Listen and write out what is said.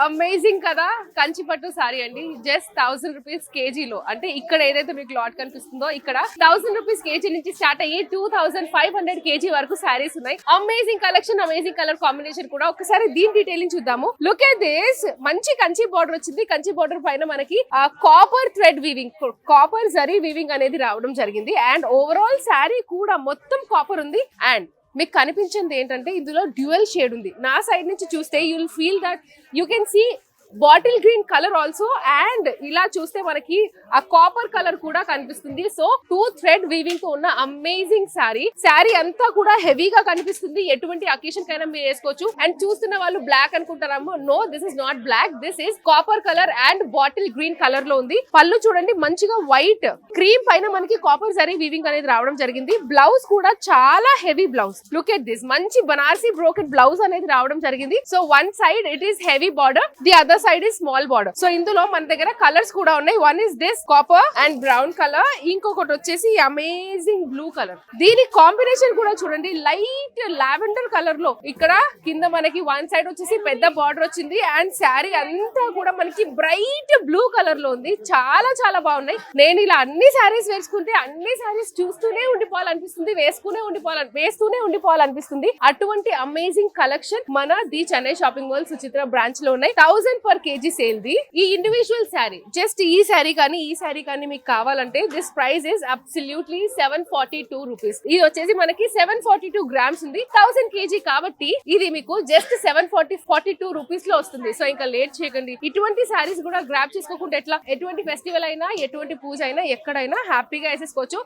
Amazing కదా, కంచిపట్టు సారీ అండి. జస్ట్ 1000 రూపీస్ కేజీలో. అంటే ఇక్కడ ఏదైతే మీకు లాట్ కనిపిస్తుందో ఇక్కడ 1000 రూపీస్ కేజీ నుంచి స్టార్ట్ అయ్యి 2500 కేజీ వరకు సారీస్ ఉన్నాయి. Amazing collection, amazing colour combination కూడా. ఒకసారి దీని డీటెయిలింగ్ చూద్దాము. Look at this. మంచి కంచి బార్డర్ వచ్చింది. కంచి బార్డర్ పైన మనకి copper thread weaving, copper zari weaving అనేది రావడం జరిగింది. అండ్ ఓవరాల్ శారీ కూడా మొత్తం కాపర్ ఉంది. అండ్ మీకు కనిపించింది ఏంటంటే ఇందులో డ్యూయల్ షేడ్ ఉంది. నా సైడ్ నుంచి చూస్తే you will feel that you can see bottle green colour also. And ఇలా చూస్తే మనకి ఆ కాపర్ కలర్ కూడా కనిపిస్తుంది. సో 2 థ్రెడ్ వీవింగ్ తో ఉన్న అమేజింగ్ శారీ. శారీ అంతా కూడా హెవీగా కనిపిస్తుంది. ఎటువంటి అకేషన్ కైనా మీరు వేసుకోవచ్చు. అండ్ చూస్తున్న వాళ్ళు బ్లాక్ అనుకుంటారేమో, no, this is not black, this is copper colour and bottle green colour లో ఉంది. పళ్ళు చూడండి మంచిగా వైట్ క్రీమ్ పైన మనకి కాపర్ జరీ వీవింగ్ అనేది రావడం జరిగింది. బ్లౌజ్ కూడా చాలా heavy blouse. Look at this. మంచి బనారసి బ్రోకెట్ బ్లౌజ్ అనేది రావడం జరిగింది. So one side it is heavy border, the other side is small border. So ఇందులో మన దగ్గర కలర్స్ కూడా ఉన్నాయి. One is this copper and brown colour, ఇంకొకటి వచ్చేసి అమేజింగ్ బ్లూ కలర్. దీని కాంబినేషన్ కూడా చూడండి, లైట్ లావెండర్ కలర్ లో ఇక్కడ కింద మనకి వన్ సైడ్ వచ్చేసి పెద్ద బార్డర్ వచ్చింది. అండ్ శారీ అంతా కూడా మనకి బ్రైట్ బ్లూ కలర్ లో ఉంది. చాలా చాలా బాగున్నాయి. నేను ఇలా అన్ని శారీస్ వేసుకుంటే అన్ని శారీస్ చూస్తూనే ఉండిపోవాలనిపిస్తుంది, వేస్తూనే ఉండిపోవాలనిపిస్తుంది. అటువంటి అమేజింగ్ కలెక్షన్ మన the Chennai shopping mall Suchitra branch లో ఉన్నాయి. 1000 per kg సేల్ ది. ఈ ఇండివిజువల్ శారీ, జస్ట్ ఈ శారీ కానీ మీకు కావాలంటే this price is absolutely 742 rupees. ఇది వచ్చేసి మనకి 742 గ్రామ్స్ ఉంది. 1000 kg కాబట్టి ఇది మీకు జస్ట్ 742 రూపీస్ లో వస్తుంది. సో ఇంకా లేట్ చేయకండి. ఇటువంటి శారీస్ కూడా గ్రాప్ చేసుకోకుండా ఎట్లా, ఎటువంటి ఫెస్టివల్ అయినా, ఎటువంటి పూజ అయినా, ఎక్కడైనా హ్యాపీగా వేసేసుకోవచ్చు.